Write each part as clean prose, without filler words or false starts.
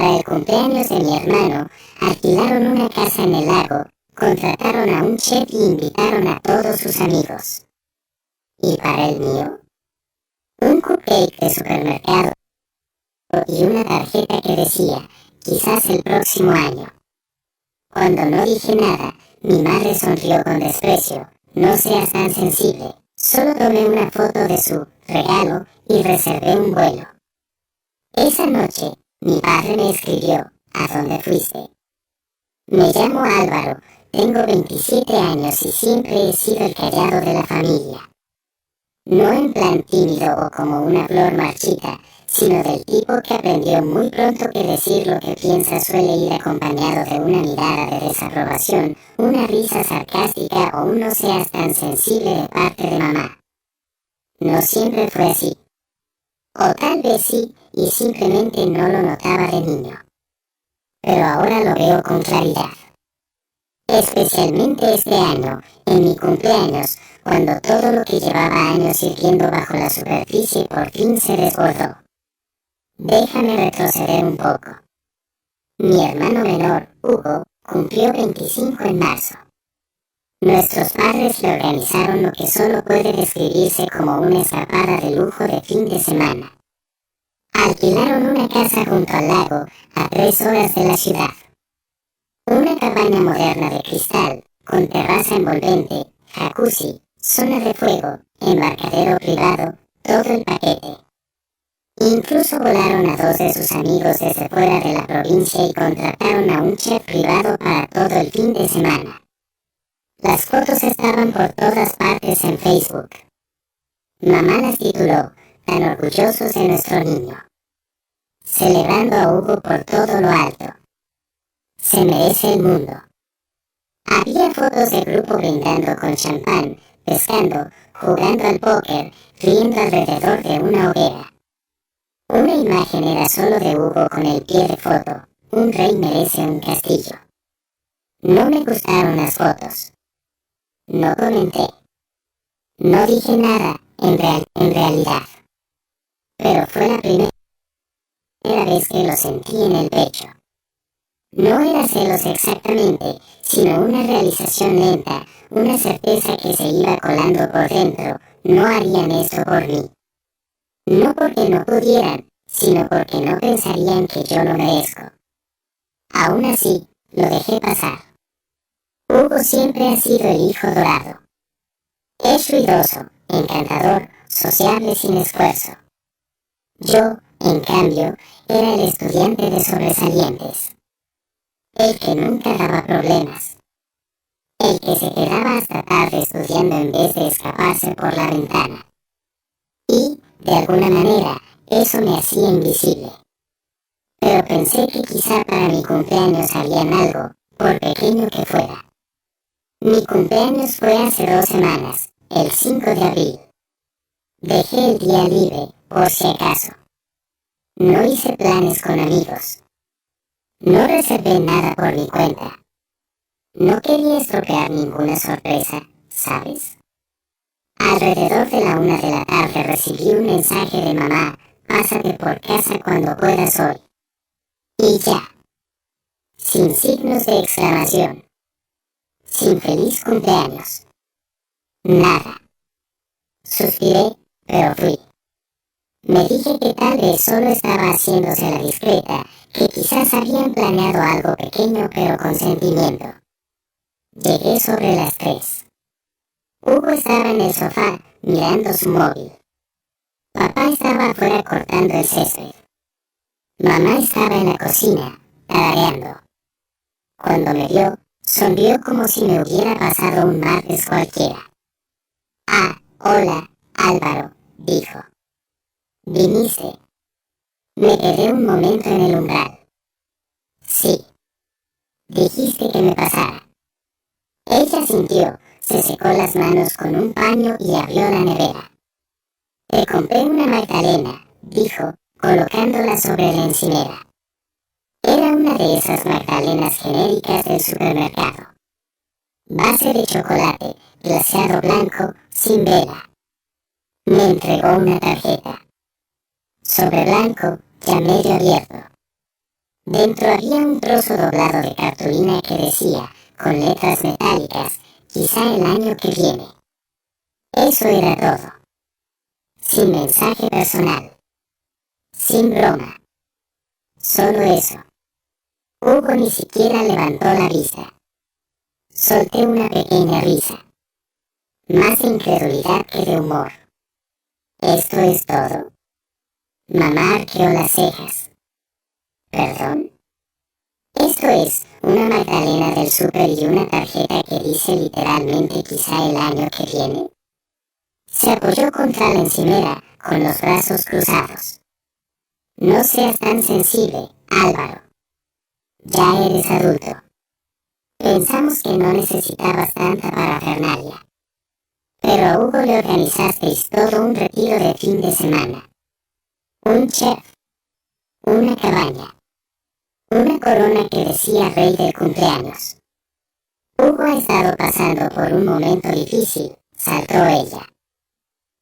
Para el cumpleaños de mi hermano, alquilaron una casa en el lago, contrataron a un chef y invitaron a todos sus amigos. ¿Y para el mío? Un cupcake de supermercado y una tarjeta que decía, quizás el próximo año. Cuando no dije nada, mi madre sonrió con desprecio. No seas tan sensible. Solo tomé una foto de su regalo y reservé un vuelo. Esa noche, mi padre me escribió, ¿a dónde fuiste? Me llamo Álvaro, tengo 27 años y siempre he sido el callado de la familia. No en plan tímido o como una flor marchita, sino del tipo que aprendió muy pronto que decir lo que piensa suele ir acompañado de una mirada de desaprobación, una risa sarcástica o un no seas tan sensible de parte de mamá. No siempre fue así. O tal vez sí, y simplemente no lo notaba de niño. Pero ahora lo veo con claridad. Especialmente este año, en mi cumpleaños, cuando todo lo que llevaba años hirviendo bajo la superficie por fin se desbordó. Déjame retroceder un poco. Mi hermano menor, Hugo, cumplió 25 en marzo. Nuestros padres le organizaron lo que solo puede describirse como una escapada de lujo de fin de semana. Alquilaron una casa junto al lago, a 3 horas de la ciudad. Una cabaña moderna de cristal, con terraza envolvente, jacuzzi, zona de fuego, embarcadero privado, todo el paquete. Incluso volaron a 2 de sus amigos desde fuera de la provincia y contrataron a un chef privado para todo el fin de semana. Las fotos estaban por todas partes en Facebook. Mamá las tituló, tan orgullosos de nuestro niño. Celebrando a Hugo por todo lo alto. Se merece el mundo. Había fotos de grupo brindando con champán, pescando, jugando al póker, riendo alrededor de una hoguera. Una imagen era solo de Hugo con el pie de foto, un rey merece un castillo. No me gustaron las fotos. No comenté. No dije nada, en realidad. Pero fue la primera vez que lo sentí en el pecho. No era celos exactamente, sino una realización lenta, una certeza que se iba colando por dentro, no harían esto por mí. No porque no pudieran, sino porque no pensarían que yo lo merezco. Aún así, lo dejé pasar. Hugo siempre ha sido el hijo dorado. Es ruidoso, encantador, sociable sin esfuerzo. Yo, en cambio, era el estudiante de sobresalientes. El que nunca daba problemas. El que se quedaba hasta tarde estudiando en vez de escaparse por la ventana. Y, de alguna manera, eso me hacía invisible. Pero pensé que quizá para mi cumpleaños harían algo, por pequeño que fuera. Mi cumpleaños fue hace 2 semanas, el 5 de abril. Dejé el día libre, por si acaso. No hice planes con amigos. No reservé nada por mi cuenta. No quería estropear ninguna sorpresa, ¿sabes? Alrededor de la 1 de la tarde recibí un mensaje de mamá, pásate por casa cuando puedas hoy. Y ya. Sin signos de exclamación. Sin feliz cumpleaños. Nada. Suspiré, pero fui. Me dije que tal vez solo estaba haciéndose la discreta, que quizás habían planeado algo pequeño pero con sentimiento. Llegué sobre las 3. Hugo estaba en el sofá, mirando su móvil. Papá estaba afuera cortando el césped. Mamá estaba en la cocina, tarareando. Cuando me vio, sonrió como si me hubiera pasado un martes cualquiera. Ah, hola, Álvaro, dijo. Viniste. Me quedé un momento en el umbral. Sí. Dijiste que me pasara. Ella sintió, se secó las manos con un paño y abrió la nevera. Te compré una magdalena, dijo, colocándola sobre la encimera. Era una de esas magdalenas genéricas del supermercado. Base de chocolate, glaseado blanco, sin vela. Me entregó una tarjeta. Sobre blanco, ya medio abierto. Dentro había un trozo doblado de cartulina que decía, con letras metálicas, quizá el año que viene. Eso era todo. Sin mensaje personal. Sin broma. Solo eso. Hugo ni siquiera levantó la vista. Solté una pequeña risa. Más de incredulidad que de humor. ¿Esto es todo? Mamá arqueó las cejas. ¿Perdón? Esto es una magdalena del súper y una tarjeta que dice literalmente quizá el año que viene. Se apoyó contra la encimera con los brazos cruzados. No seas tan sensible, Álvaro. Ya eres adulto. Pensamos que no necesitabas tanta parafernalia. Pero a Hugo le organizasteis todo un retiro de fin de semana. Un chef. Una cabaña. Una corona que decía rey del cumpleaños. Hugo ha estado pasando por un momento difícil, saltó ella.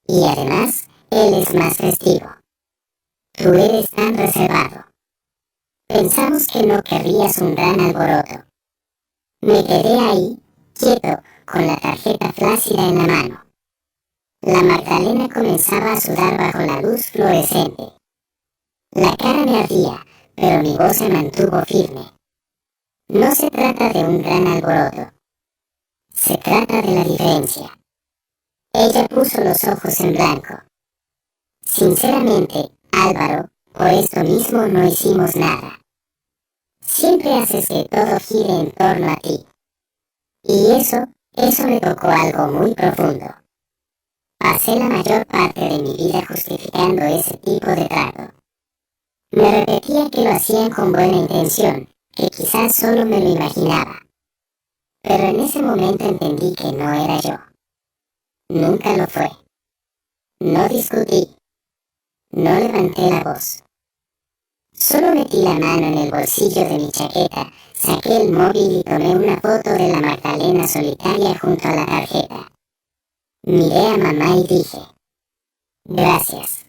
Y además, él es más festivo. Tú eres tan reservado. Pensamos que no querrías un gran alboroto. Me quedé ahí, quieto, con la tarjeta flácida en la mano. La magdalena comenzaba a sudar bajo la luz fluorescente. La cara me ardía, pero mi voz se mantuvo firme. No se trata de un gran alboroto. Se trata de la diferencia. Ella puso los ojos en blanco. Sinceramente, Álvaro, por esto mismo no hicimos nada. Siempre haces que todo gire en torno a ti. Y eso me tocó algo muy profundo. Pasé la mayor parte de mi vida justificando ese tipo de trato. Me repetía que lo hacían con buena intención, que quizás solo me lo imaginaba. Pero en ese momento entendí que no era yo. Nunca lo fue. No discutí. No levanté la voz. Solo metí la mano en el bolsillo de mi chaqueta, saqué el móvil y tomé una foto de la Magdalena solitaria junto a la tarjeta. Miré a mamá y dije, gracias.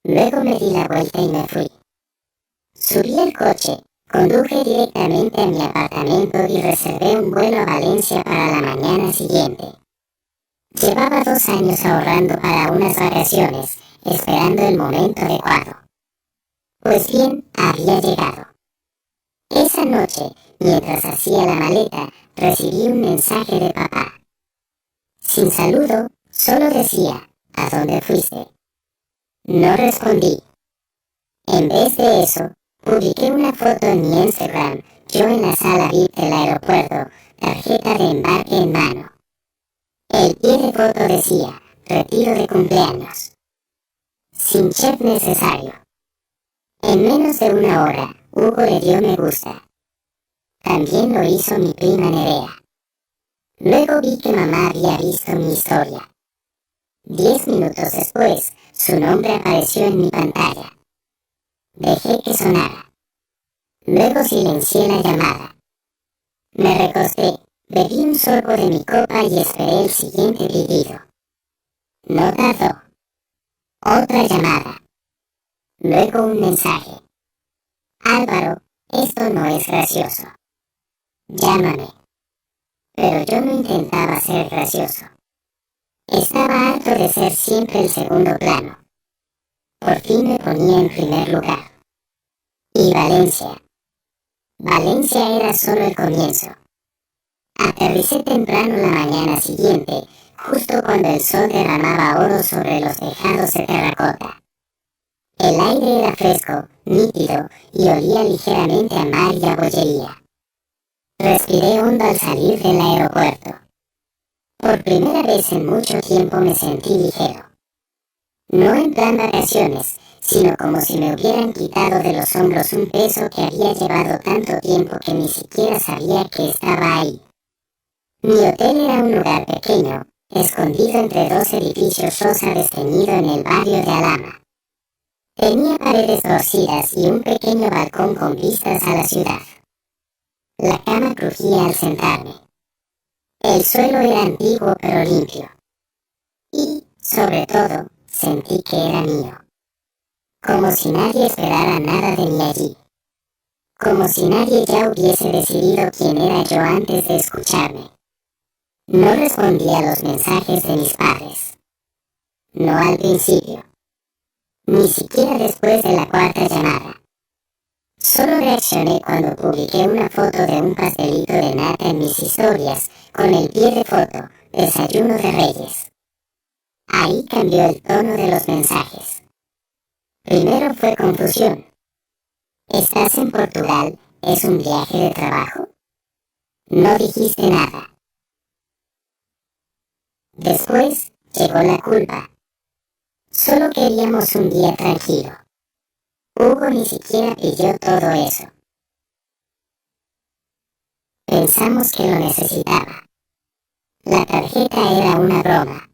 Luego me di la vuelta y me fui. Subí al coche, conduje directamente a mi apartamento y reservé un vuelo a Valencia para la mañana siguiente. Llevaba 2 años ahorrando para unas vacaciones, esperando el momento adecuado. Pues bien, había llegado. Esa noche, mientras hacía la maleta, recibí un mensaje de papá. Sin saludo, solo decía, ¿a dónde fuiste? No respondí. En vez de eso, publiqué una foto en mi Instagram, yo en la sala VIP del aeropuerto, tarjeta de embarque en mano. El pie de foto decía, retiro de cumpleaños. Sin chef necesario. En menos de 1 hora, Hugo le dio me gusta. También lo hizo mi prima Nerea. Luego vi que mamá había visto mi historia. 10 minutos después, su nombre apareció en mi pantalla. Dejé que sonara. Luego silencié la llamada. Me recosté, bebí un sorbo de mi copa y esperé el siguiente pedido. No tardó. Otra llamada. Luego un mensaje. Álvaro, esto no es gracioso. Llámame. Pero yo no intentaba ser gracioso. Estaba harto de ser siempre el segundo plano. Por fin me ponía en primer lugar. Y Valencia. Valencia era solo el comienzo. Aterricé temprano la mañana siguiente, justo cuando el sol derramaba oro sobre los tejados de terracota. El aire era fresco, nítido y olía ligeramente a mar y a bollería. Respiré hondo al salir del aeropuerto. Por primera vez en mucho tiempo me sentí ligero. No en plan vacaciones, sino como si me hubieran quitado de los hombros un peso que había llevado tanto tiempo que ni siquiera sabía que estaba ahí. Mi hotel era un lugar pequeño, escondido entre 2 edificios rosa desteñido en el barrio de Alhama. Tenía paredes torcidas y un pequeño balcón con vistas a la ciudad. La cama crujía al sentarme. El suelo era antiguo pero limpio. Y, sobre todo, sentí que era mío. Como si nadie esperara nada de mí allí. como si nadie ya hubiese decidido quién era yo antes de escucharme. No respondí a los mensajes de mis padres. No al principio. Ni siquiera después de la cuarta llamada. Solo reaccioné cuando publiqué una foto de un pastelito de nata en mis historias, con el pie de foto, desayuno de Reyes. Ahí cambió el tono de los mensajes. Primero fue confusión. ¿Estás en Portugal? ¿Es un viaje de trabajo? No dijiste nada. Después llegó la culpa. Solo queríamos un día tranquilo. Hugo ni siquiera pidió todo eso. Pensamos que lo necesitaba. La tarjeta era una broma.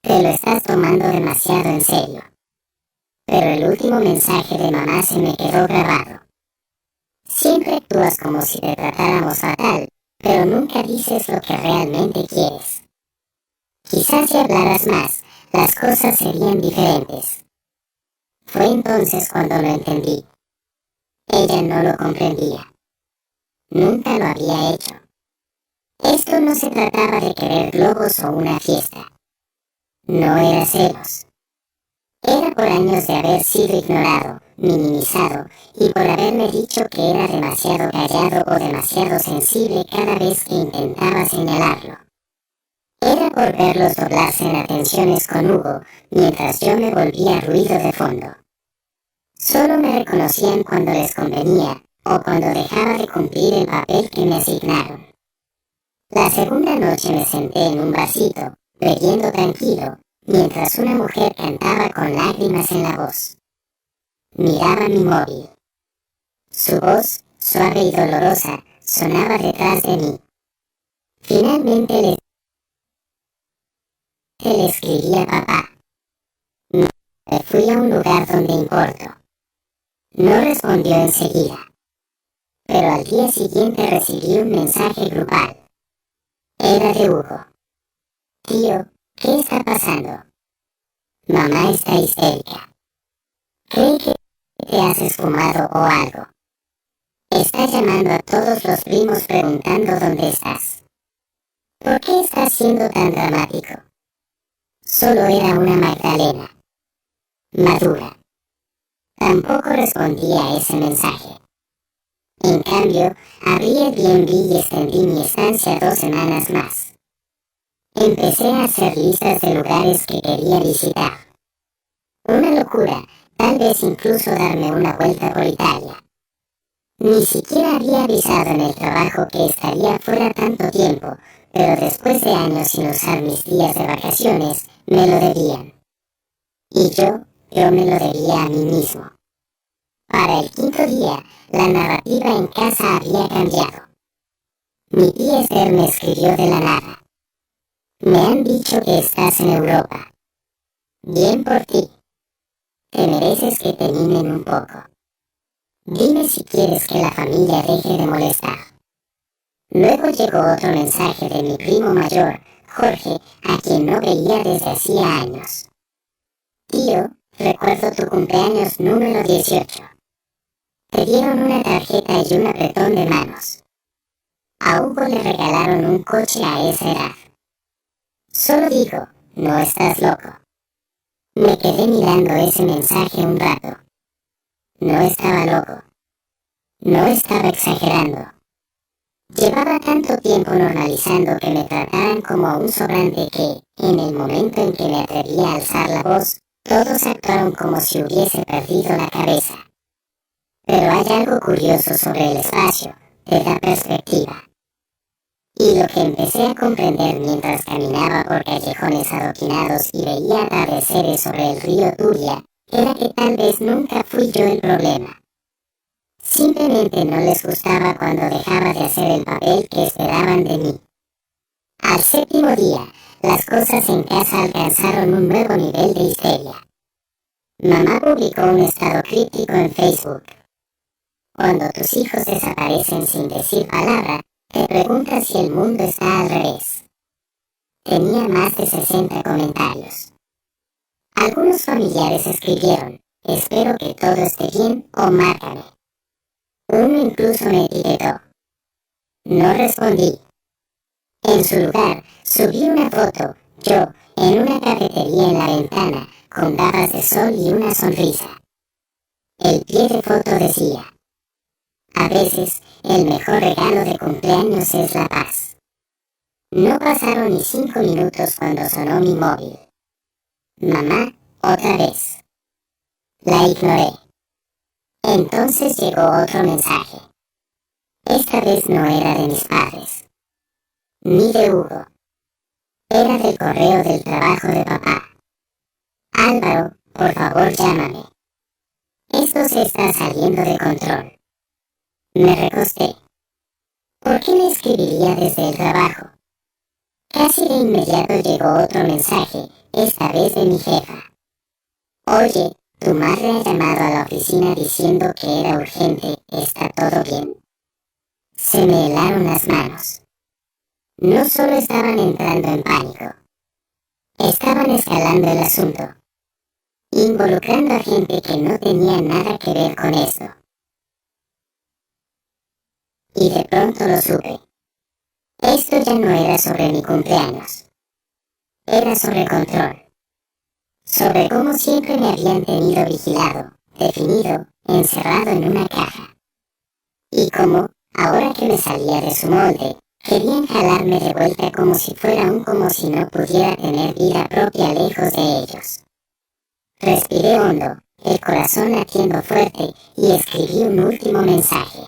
Te lo estás tomando demasiado en serio. Pero el último mensaje de mamá se me quedó grabado. Siempre actúas como si te tratáramos fatal, pero nunca dices lo que realmente quieres. Quizás si hablaras más, las cosas serían diferentes. Fue entonces cuando lo entendí. Ella no lo comprendía. Nunca lo había hecho. Esto no se trataba de querer globos o una fiesta. No era celos. Era por años de haber sido ignorado, minimizado, y por haberme dicho que era demasiado callado o demasiado sensible cada vez que intentaba señalarlo. Era por verlos doblarse en atenciones con Hugo, mientras yo me volvía ruido de fondo. Solo me reconocían cuando les convenía, o cuando dejaba de cumplir el papel que me asignaron. La segunda noche me senté en un vasito, bebiendo tranquilo, mientras una mujer cantaba con lágrimas en la voz. Miraba mi móvil. Su voz, suave y dolorosa, sonaba detrás de mí. Finalmente le escribí a papá. Me fui a un lugar donde importo. No respondió enseguida. Pero al día siguiente recibí un mensaje grupal. Era de Hugo. Tío, ¿qué está pasando? Mamá está histérica. Cree que te has esfumado o algo. Está llamando a todos los primos preguntando dónde estás. ¿Por qué estás siendo tan dramático? Solo era una Magdalena. Madura. Tampoco respondí a ese mensaje. En cambio, abrí Airbnb y extendí mi estancia 2 semanas más. Empecé a hacer listas de lugares que quería visitar. Una locura, tal vez incluso darme una vuelta por Italia. Ni siquiera había avisado en el trabajo que estaría fuera tanto tiempo, pero después de años sin usar mis días de vacaciones, me lo debían. Y yo me lo debía a mí mismo. Para el quinto día, la narrativa en casa había cambiado. Mi tía Esther me escribió de la nada. Me han dicho que estás en Europa. Bien por ti. Te mereces que te mimen un poco. Dime si quieres que la familia deje de molestar. Luego llegó otro mensaje de mi primo mayor, Jorge, a quien no veía desde hacía años. Tío, recuerdo tu cumpleaños número 18. Te dieron una tarjeta y un apretón de manos. A Hugo le regalaron un coche a esa edad. Solo digo, no estás loco. Me quedé mirando ese mensaje un rato. No estaba loco. No estaba exagerando. Llevaba tanto tiempo normalizando que me trataran como a un sobrante que, en el momento en que me atreví a alzar la voz, todos actuaron como si hubiese perdido la cabeza. Pero hay algo curioso sobre el espacio, te da perspectiva. Y lo que empecé a comprender mientras caminaba por callejones adoquinados y veía atardeceres sobre el río Turia, era que tal vez nunca fui yo el problema. Simplemente no les gustaba cuando dejaba de hacer el papel que esperaban de mí. Al séptimo día, las cosas en casa alcanzaron un nuevo nivel de histeria. Mamá publicó un estado críptico en Facebook. Cuando tus hijos desaparecen sin decir palabra, te preguntas si el mundo está al revés. Tenía más de 60 comentarios. Algunos familiares escribieron, espero que todo esté bien o mátame. Uno incluso me etiquetó. No respondí. En su lugar, subí una foto, yo, en una cafetería en la ventana, con gafas de sol y una sonrisa. El pie de foto decía: a veces, el mejor regalo de cumpleaños es la paz. No pasaron ni 5 minutos cuando sonó mi móvil. Mamá, otra vez. La ignoré. Entonces llegó otro mensaje. Esta vez no era de mis padres, ni de Hugo. Era del correo del trabajo de papá. Álvaro, por favor llámame. Esto se está saliendo de control. Me recosté. ¿Por qué me escribiría desde el trabajo? Casi de inmediato llegó otro mensaje, esta vez de mi jefa. Oye, tu madre ha llamado a la oficina diciendo que era urgente, ¿está todo bien? Se me helaron las manos. No solo estaban entrando en pánico, estaban escalando el asunto, involucrando a gente que no tenía nada que ver con esto. Y de pronto lo supe. Esto ya no era sobre mi cumpleaños. Era sobre control. Sobre cómo siempre me habían tenido vigilado, definido, encerrado en una caja. Y cómo, ahora que me salía de su molde, querían jalarme de vuelta como si fuera como si no pudiera tener vida propia lejos de ellos. Respiré hondo, el corazón latiendo fuerte, y escribí un último mensaje.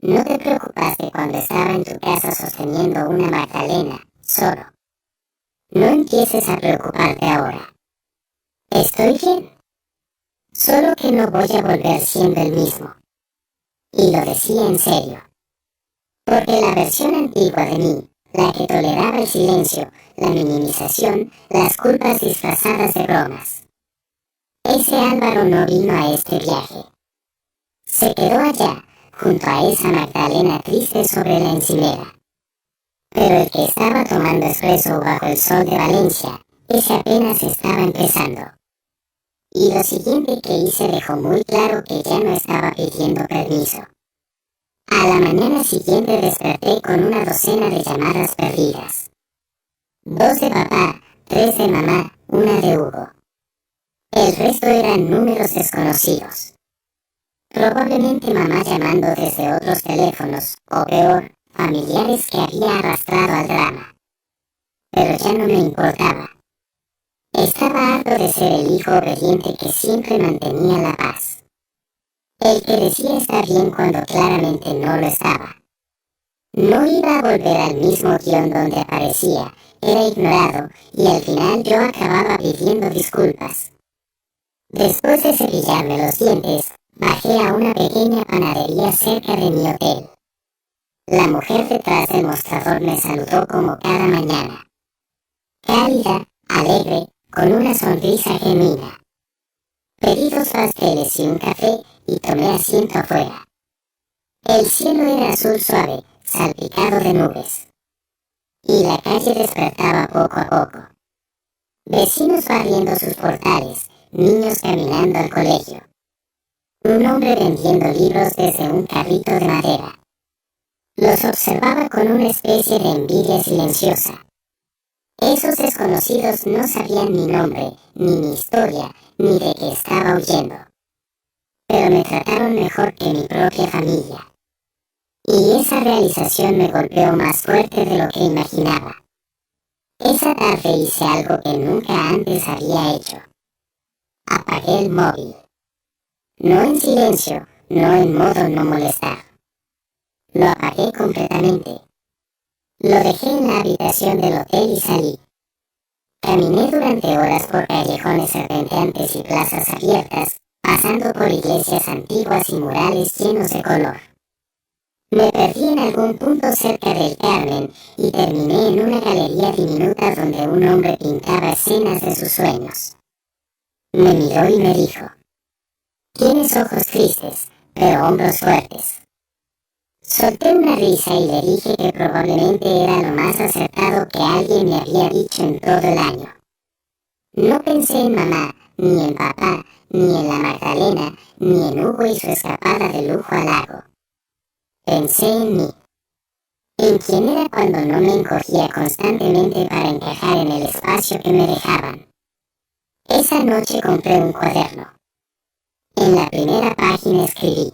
No te preocupaste cuando estaba en tu casa sosteniendo una magdalena, solo. No empieces a preocuparte ahora. Estoy bien. Solo que no voy a volver siendo el mismo. Y lo decía en serio. Porque la versión antigua de mí, la que toleraba el silencio, la minimización, las culpas disfrazadas de bromas. Ese Álvaro no vino a este viaje. Se quedó allá, junto a esa Magdalena triste sobre la encimera. Pero el que estaba tomando espresso bajo el sol de Valencia, ese apenas estaba empezando. Y lo siguiente que hice dejó muy claro que ya no estaba pidiendo permiso. A la mañana siguiente desperté con una docena de llamadas perdidas. 2 de papá, 3 de mamá, 1 de Hugo. El resto eran números desconocidos. Probablemente mamá llamando desde otros teléfonos, o peor, familiares que había arrastrado al drama. Pero ya no me importaba. Estaba harto de ser el hijo obediente que siempre mantenía la paz. El que decía estar bien cuando claramente no lo estaba. No iba a volver al mismo guión donde aparecía, era ignorado, y al final yo acababa pidiendo disculpas. Después de cepillarme los dientes, bajé a una pequeña panadería cerca de mi hotel. La mujer detrás del mostrador me saludó como cada mañana. Cálida, alegre, con una sonrisa genuina. Pedí 2 pasteles y un café y tomé asiento afuera. El cielo era azul suave, salpicado de nubes. Y la calle despertaba poco a poco. Vecinos barriendo sus portales, niños caminando al colegio. Un hombre vendiendo libros desde un carrito de madera. Los observaba con una especie de envidia silenciosa. Esos desconocidos no sabían mi nombre, ni mi historia, ni de qué estaba huyendo. Pero me trataron mejor que mi propia familia. Y esa realización me golpeó más fuerte de lo que imaginaba. Esa tarde hice algo que nunca antes había hecho. Apagué el móvil. No en silencio, no en modo no molestar. Lo apagué completamente. Lo dejé en la habitación del hotel y salí. Caminé durante horas por callejones serpenteantes y plazas abiertas, pasando por iglesias antiguas y murales llenos de color. Me perdí en algún punto cerca del Carmen y terminé en una galería diminuta donde un hombre pintaba escenas de sus sueños. Me miró y me dijo: tienes ojos tristes, pero hombros fuertes. Solté una risa y le dije que probablemente era lo más acertado que alguien me había dicho en todo el año. No pensé en mamá, ni en papá, ni en la Magdalena, ni en Hugo y su escapada de lujo al lago. Pensé en mí. En quién era cuando no me encogía constantemente para encajar en el espacio que me dejaban. Esa noche compré un cuaderno. En la primera página escribí: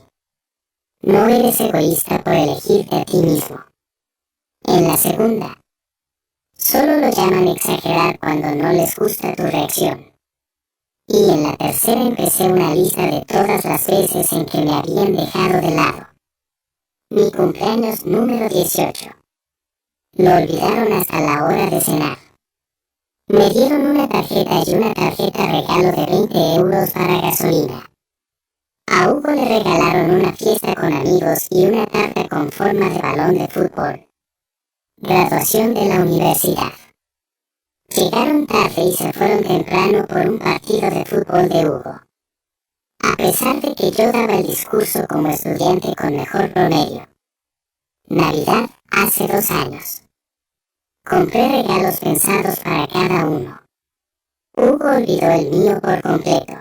no eres egoísta por elegirte a ti mismo. En la segunda: solo lo llaman exagerar cuando no les gusta tu reacción. Y en la tercera empecé una lista de todas las veces en que me habían dejado de lado. Mi cumpleaños número 18. Lo olvidaron hasta la hora de cenar. Me dieron una tarjeta y una tarjeta regalo de 20 euros para gasolina. A Hugo le regalaron una fiesta con amigos y una tarta con forma de balón de fútbol. Graduación de la universidad. Llegaron tarde y se fueron temprano por un partido de fútbol de Hugo. A pesar de que yo daba el discurso como estudiante con mejor promedio. Navidad hace 2 años. Compré regalos pensados para cada uno. Hugo olvidó el mío por completo.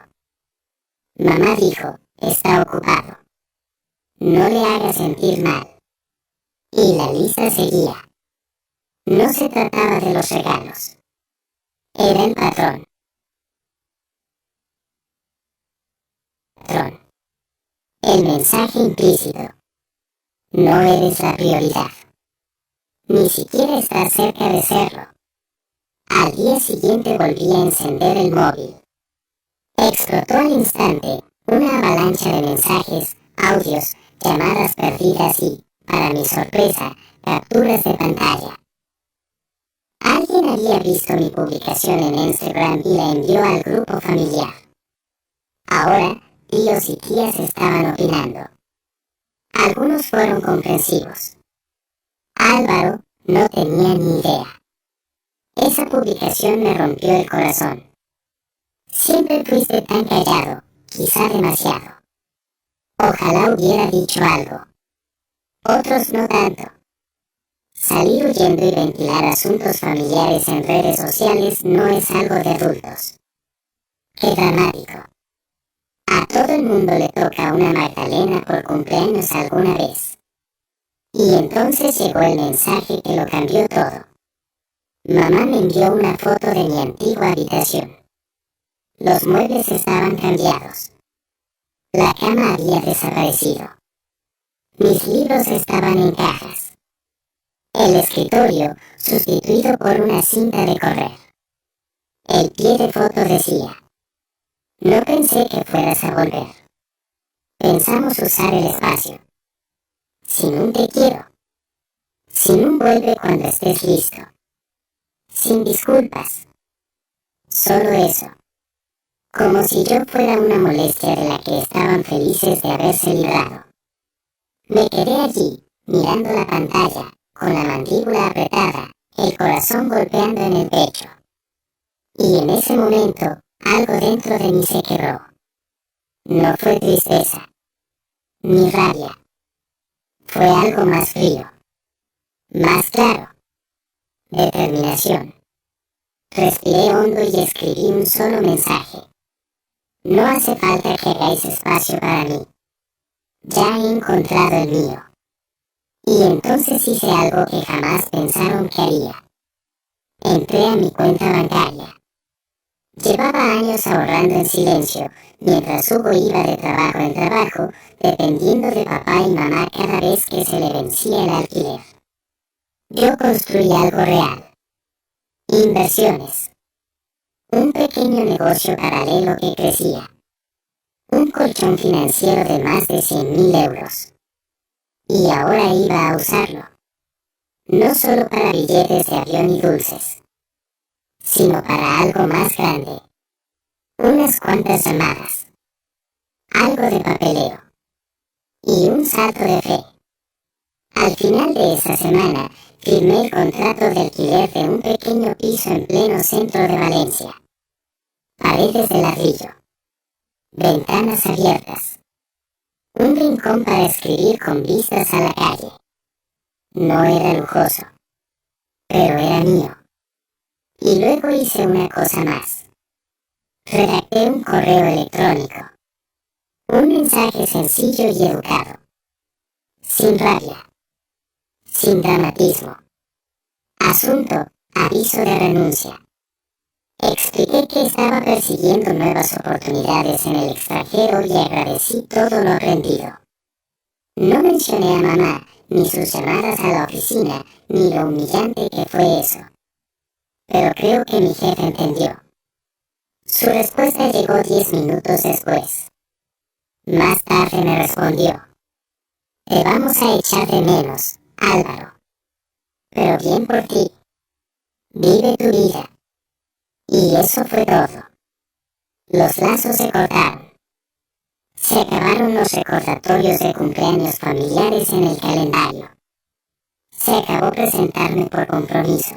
Mamá dijo: está ocupado. No le haga sentir mal. Y la lista seguía. No se trataba de los regalos. Era el patrón. El mensaje implícito. No eres la prioridad. Ni siquiera estás cerca de serlo. Al día siguiente volví a encender el móvil. Explotó al instante una avalancha de mensajes, audios, llamadas perdidas y, para mi sorpresa, capturas de pantalla. Alguien había visto mi publicación en Instagram y la envió al grupo familiar. Ahora, tíos y tías estaban opinando. Algunos fueron comprensivos. Álvaro no tenía ni idea. Esa publicación me rompió el corazón. Siempre fuiste tan callado, quizá demasiado. Ojalá hubiera dicho algo. Otros no tanto. Salir huyendo y ventilar asuntos familiares en redes sociales no es algo de adultos. Qué dramático. A todo el mundo le toca una Magdalena por cumpleaños alguna vez. Y entonces llegó el mensaje que lo cambió todo. Mamá me envió una foto de mi antigua habitación. Los muebles estaban cambiados. La cama había desaparecido. Mis libros estaban en cajas. El escritorio sustituido por una cinta de correr. El pie de foto decía: no pensé que fueras a volver. Pensamos usar el espacio. Sin un te quiero. Sin un vuelve cuando estés listo. Sin disculpas. Solo eso. Como si yo fuera una molestia de la que estaban felices de haberse librado. Me quedé allí, mirando la pantalla, con la mandíbula apretada, el corazón golpeando en el pecho. Y en ese momento, algo dentro de mí se quebró. No fue tristeza, ni rabia. Fue algo más frío, más claro. Determinación. Respiré hondo y escribí un solo mensaje. No hace falta que hagáis espacio para mí. Ya he encontrado el mío. Y entonces hice algo que jamás pensaron que haría. Entré a mi cuenta bancaria. Llevaba años ahorrando en silencio, mientras Hugo iba de trabajo en trabajo, dependiendo de papá y mamá cada vez que se le vencía el alquiler. Yo construí algo real. Inversiones. Un pequeño negocio paralelo que crecía. Un colchón financiero de más de 100.000 euros. Y ahora iba a usarlo. No solo para billetes de avión y dulces, sino para algo más grande. Unas cuantas llamadas. Algo de papeleo. Y un salto de fe. Al final de esa semana, firmé el contrato de alquiler de un pequeño piso en pleno centro de Valencia. Paredes de ladrillo. Ventanas abiertas. Un rincón para escribir con vistas a la calle. No era lujoso, pero era mío. Y luego hice una cosa más. Redacté un correo electrónico. Un mensaje sencillo y educado. Sin rabia. Sin dramatismo. Asunto: aviso de renuncia. Expliqué que estaba persiguiendo nuevas oportunidades en el extranjero y agradecí todo lo aprendido. No mencioné a mamá, ni sus llamadas a la oficina, ni lo humillante que fue eso. Pero creo que mi jefe entendió. Su respuesta llegó 10 minutos después. Más tarde me respondió: te vamos a echar de menos, Álvaro. Pero bien por ti. Vive tu vida. Y eso fue todo. Los lazos se cortaron. Se acabaron los recordatorios de cumpleaños familiares en el calendario. Se acabó presentarme por compromiso.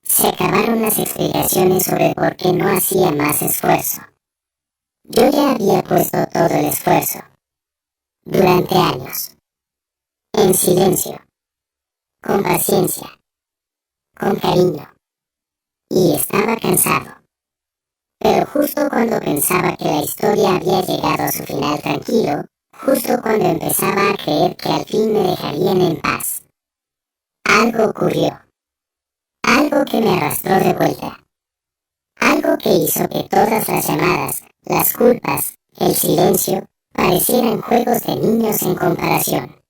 Se acabaron las explicaciones sobre por qué no hacía más esfuerzo. Yo ya había puesto todo el esfuerzo. Durante años. En silencio. Con paciencia. Con cariño. Y estaba cansado. Pero justo cuando pensaba que la historia había llegado a su final tranquilo, justo cuando empezaba a creer que al fin me dejarían en paz, algo ocurrió. Algo que me arrastró de vuelta. Algo que hizo que todas las llamadas, las culpas, el silencio, parecieran juegos de niños en comparación.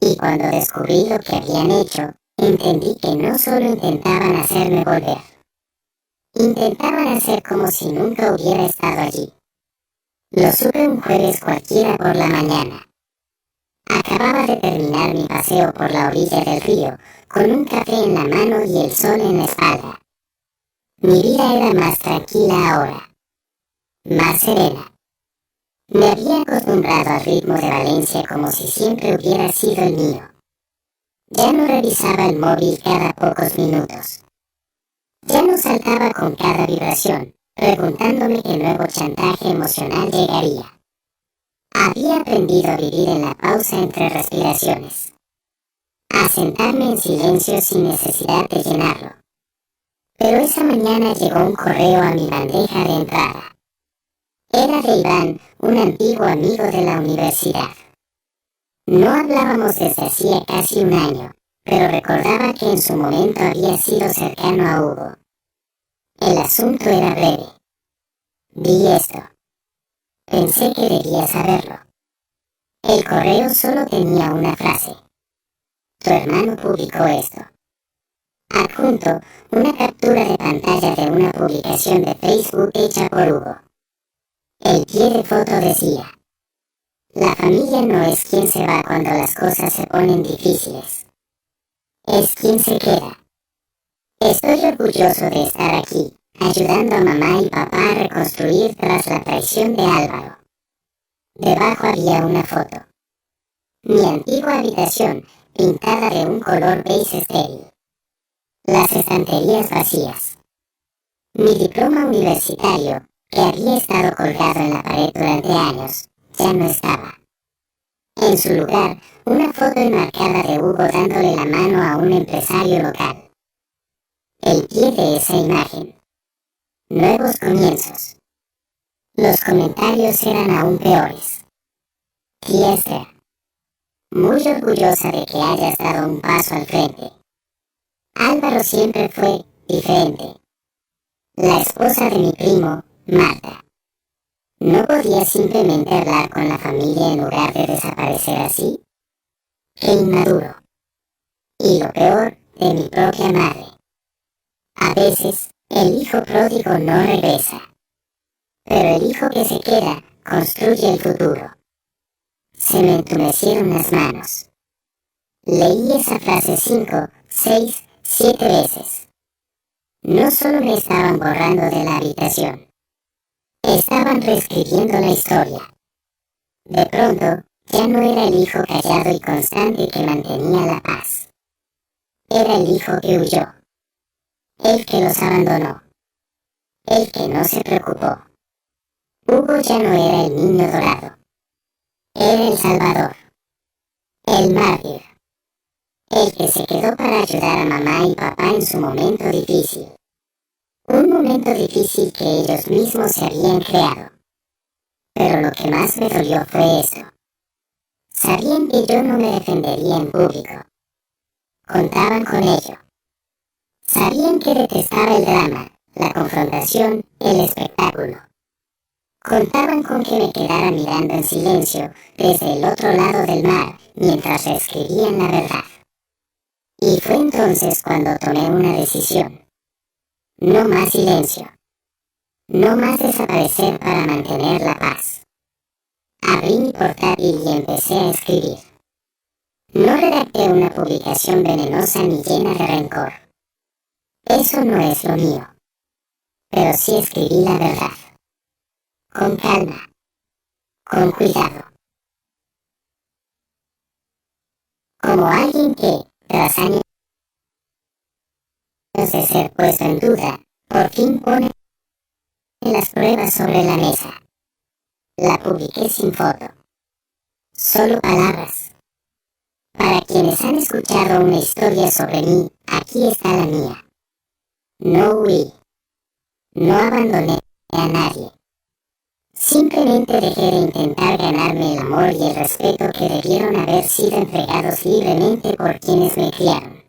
Y cuando descubrí lo que habían hecho, entendí que no solo intentaban hacerme volver. Intentaban hacer como si nunca hubiera estado allí. Lo supe un jueves cualquiera por la mañana. Acababa de terminar mi paseo por la orilla del río, con un café en la mano y el sol en la espalda. Mi vida era más tranquila ahora. Más serena. Me había acostumbrado al ritmo de Valencia como si siempre hubiera sido el mío. Ya no revisaba el móvil cada pocos minutos. Ya no saltaba con cada vibración, preguntándome qué nuevo chantaje emocional llegaría. Había aprendido a vivir en la pausa entre respiraciones. A sentarme en silencio sin necesidad de llenarlo. Pero esa mañana llegó un correo a mi bandeja de entrada. Era de Iván, un antiguo amigo de la universidad. No hablábamos desde hacía casi un año, pero recordaba que en su momento había sido cercano a Hugo. El asunto era breve. Vi esto. Pensé que debía saberlo. El correo solo tenía una frase. Tu hermano publicó esto. Adjunto, una captura de pantalla de una publicación de Facebook hecha por Hugo. El pie de foto decía: la familia no es quien se va cuando las cosas se ponen difíciles. Es quien se queda. Estoy orgulloso de estar aquí, ayudando a mamá y papá a reconstruir tras la traición de Álvaro. Debajo había una foto. Mi antigua habitación, pintada de un color beige estéril. Las estanterías vacías. Mi diploma universitario, que había estado colgado en la pared durante años, ya no estaba. En su lugar, una foto enmarcada de Hugo dándole la mano a un empresario local. El pie de esa imagen. Nuevos comienzos. Los comentarios eran aún peores. Tía Esther. Muy orgullosa de que hayas dado un paso al frente. Álvaro siempre fue diferente. La esposa de mi primo, Marta. ¿No podía simplemente hablar con la familia en lugar de desaparecer así? ¡Qué inmaduro! Y lo peor, de mi propia madre. A veces, el hijo pródigo no regresa. Pero el hijo que se queda construye el futuro. Se me entumecieron las manos. Leí esa frase 5, 6, 7 veces. No solo me estaban borrando de la habitación. Estaban reescribiendo la historia. De pronto, ya no era el hijo callado y constante que mantenía la paz. Era el hijo que huyó. El que los abandonó. El que no se preocupó. Hugo ya no era el niño dorado. Era el salvador. El mártir. El que se quedó para ayudar a mamá y papá en su momento difícil. Un momento difícil que ellos mismos se habían creado. Pero lo que más me dolió fue esto. Sabían que yo no me defendería en público. Contaban con ello. Sabían que detestaba el drama, la confrontación, el espectáculo. Contaban con que me quedara mirando en silencio desde el otro lado del mar mientras reescribían la verdad. Y fue entonces cuando tomé una decisión. No más silencio. No más desaparecer para mantener la paz. Abrí mi portátil y empecé a escribir. No redacté una publicación venenosa ni llena de rencor. Eso no es lo mío. Pero sí escribí la verdad. Con calma. Con cuidado. Como alguien que, tras años de ser puesto en duda, por fin pone las pruebas sobre la mesa. La publiqué sin foto. Solo palabras. Para quienes han escuchado una historia sobre mí, aquí está la mía. No huí. No abandoné a nadie. Simplemente dejé de intentar ganarme el amor y el respeto que debieron haber sido entregados libremente por quienes me criaron.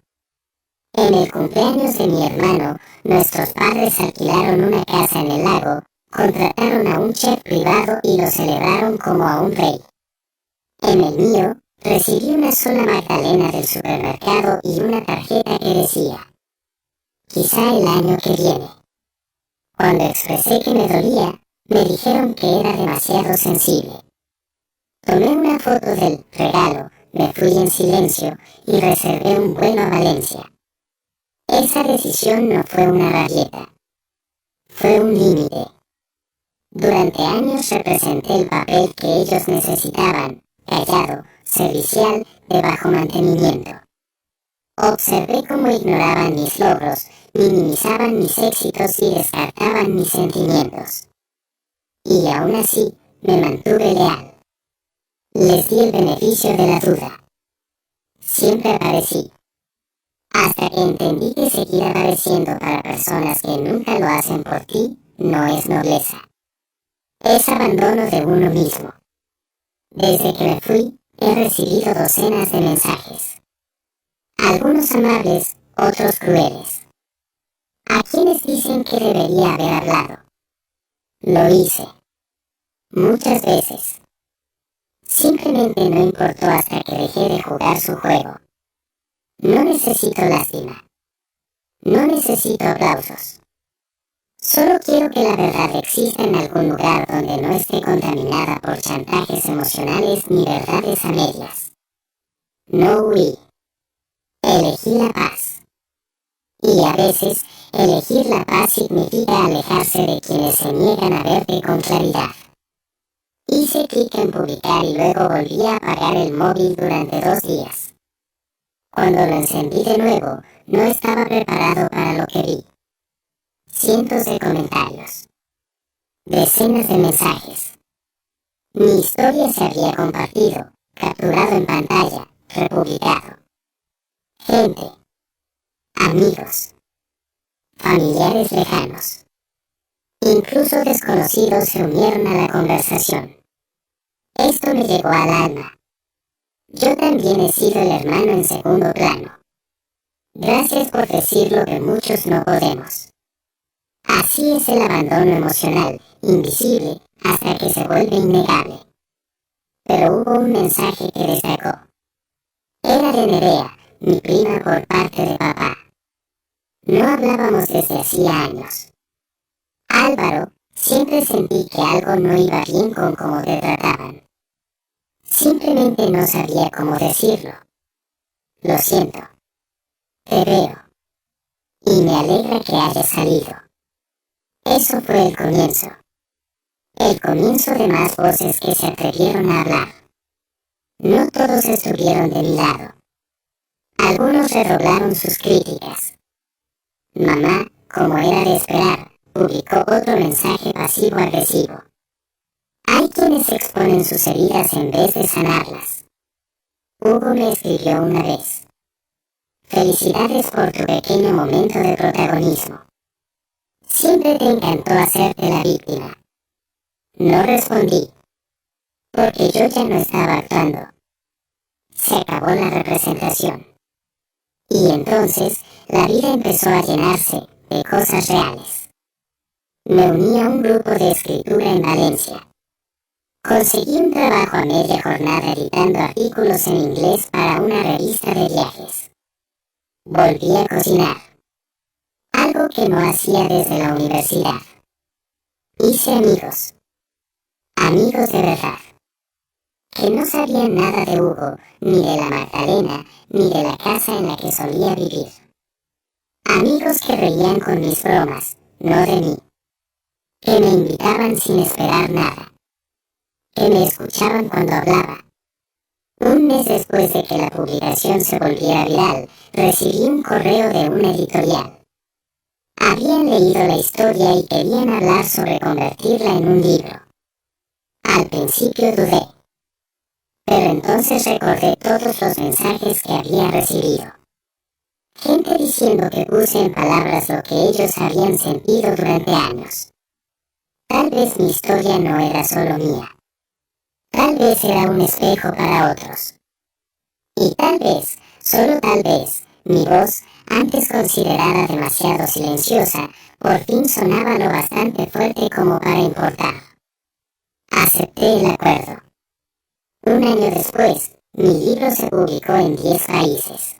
En el cumpleaños de mi hermano, nuestros padres alquilaron una casa en el lago, contrataron a un chef privado y lo celebraron como a un rey. En el mío, recibí una sola magdalena del supermercado y una tarjeta que decía: quizá el año que viene. Cuando expresé que me dolía, me dijeron que era demasiado sensible. Tomé una foto del regalo, me fui en silencio y reservé un vuelo a Valencia. Esa decisión no fue una rabieta. Fue un límite. Durante años representé el papel que ellos necesitaban, callado, servicial, de bajo mantenimiento. Observé cómo ignoraban mis logros, minimizaban mis éxitos y descartaban mis sentimientos. Y aún así, me mantuve leal. Les di el beneficio de la duda. Siempre aparecí. Hasta que entendí que seguir apareciendo para personas que nunca lo hacen por ti no es nobleza. Es abandono de uno mismo. Desde que me fui, he recibido docenas de mensajes. Algunos amables, otros crueles. A quienes dicen que debería haber hablado. Lo hice. Muchas veces. Simplemente no importó hasta que dejé de jugar su juego. No necesito lástima. No necesito aplausos. Solo quiero que la verdad exista en algún lugar donde no esté contaminada por chantajes emocionales ni verdades a medias. No huí. Elegí la paz. Y a veces, elegir la paz significa alejarse de quienes se niegan a verte con claridad. Hice clic en publicar y luego volví a apagar el móvil durante 2 días. Cuando lo encendí de nuevo, no estaba preparado para lo que vi. Cientos de comentarios. Decenas de mensajes. Mi historia se había compartido, capturado en pantalla, republicado. Gente. Amigos. Familiares lejanos. Incluso desconocidos se unieron a la conversación. Esto me llegó al alma. Yo también he sido el hermano en segundo plano. Gracias por decir lo que muchos no podemos. Así es el abandono emocional, invisible, hasta que se vuelve innegable. Pero hubo un mensaje que destacó. Era de Nerea, mi prima por parte de papá. No hablábamos desde hacía años. Álvaro, siempre sentí que algo no iba bien con cómo te trataban. Simplemente no sabía cómo decirlo. Lo siento. Te veo. Y me alegra que hayas salido. Eso fue el comienzo. El comienzo de más voces que se atrevieron a hablar. No todos estuvieron de mi lado. Algunos redoblaron sus críticas. Mamá, como era de esperar, publicó otro mensaje pasivo-agresivo. Hay quienes exponen sus heridas en vez de sanarlas. Hugo me escribió una vez. Felicidades por tu pequeño momento de protagonismo. Siempre te encantó hacerte la víctima. No respondí, porque yo ya no estaba actuando. Se acabó la representación. Y entonces la vida empezó a llenarse de cosas reales. Me uní a un grupo de escritura en Valencia. Conseguí un trabajo a media jornada editando artículos en inglés para una revista de viajes. Volví a cocinar, algo que no hacía desde la universidad. Hice amigos, amigos de verdad, que no sabían nada de Hugo, ni de la Magdalena, ni de la casa en la que solía vivir. Amigos que reían con mis bromas, no de mí. Que me invitaban sin esperar nada. Que me escuchaban cuando hablaba. Un mes después de que la publicación se volviera viral, recibí un correo de una editorial. Habían leído la historia y querían hablar sobre convertirla en un libro. Al principio dudé, pero entonces recordé todos los mensajes que había recibido. Gente diciendo que puse en palabras lo que ellos habían sentido durante años. Tal vez mi historia no era solo mía. Tal vez era un espejo para otros. Y tal vez, solo tal vez, mi voz, antes considerada demasiado silenciosa, por fin sonaba lo bastante fuerte como para importar. Acepté el acuerdo. Un año después, mi libro se publicó en 10 países.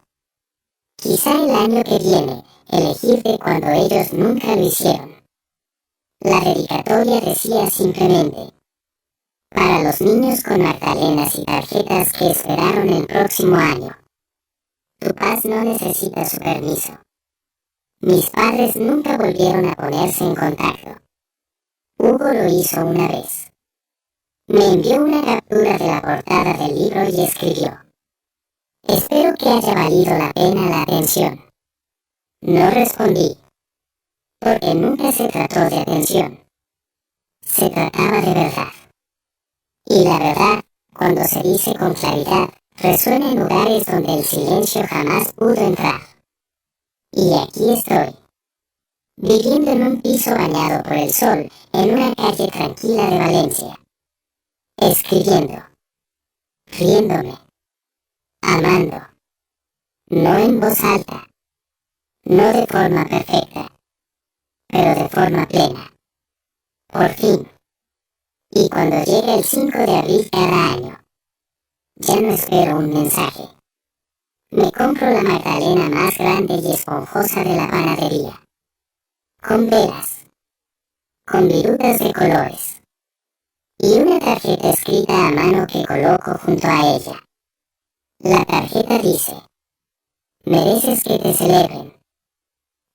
Quizá el año que viene, elegir de cuando ellos nunca lo hicieron. La dedicatoria decía simplemente: para los niños con magdalenas y tarjetas que esperaron el próximo año. Tu paz no necesita su permiso. Mis padres nunca volvieron a ponerse en contacto. Hugo lo hizo una vez. Me envió una captura de la portada del libro y escribió: espero que haya valido la pena la atención. No respondí, porque nunca se trató de atención. Se trataba de verdad. Y la verdad, cuando se dice con claridad, resuena en lugares donde el silencio jamás pudo entrar. Y aquí estoy, viviendo en un piso bañado por el sol, en una calle tranquila de Valencia. Escribiendo, riéndome, amando. No en voz alta, no de forma perfecta, pero de forma plena. Por fin. Y cuando llegue el 5 de abril cada año, ya no espero un mensaje. Me compro la magdalena más grande y esponjosa de la panadería. Con velas, con virutas de colores. Y una tarjeta escrita a mano que coloco junto a ella. La tarjeta dice: mereces que te celebren.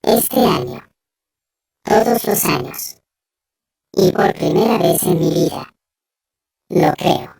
Este año. Todos los años. Y por primera vez en mi vida. Lo creo.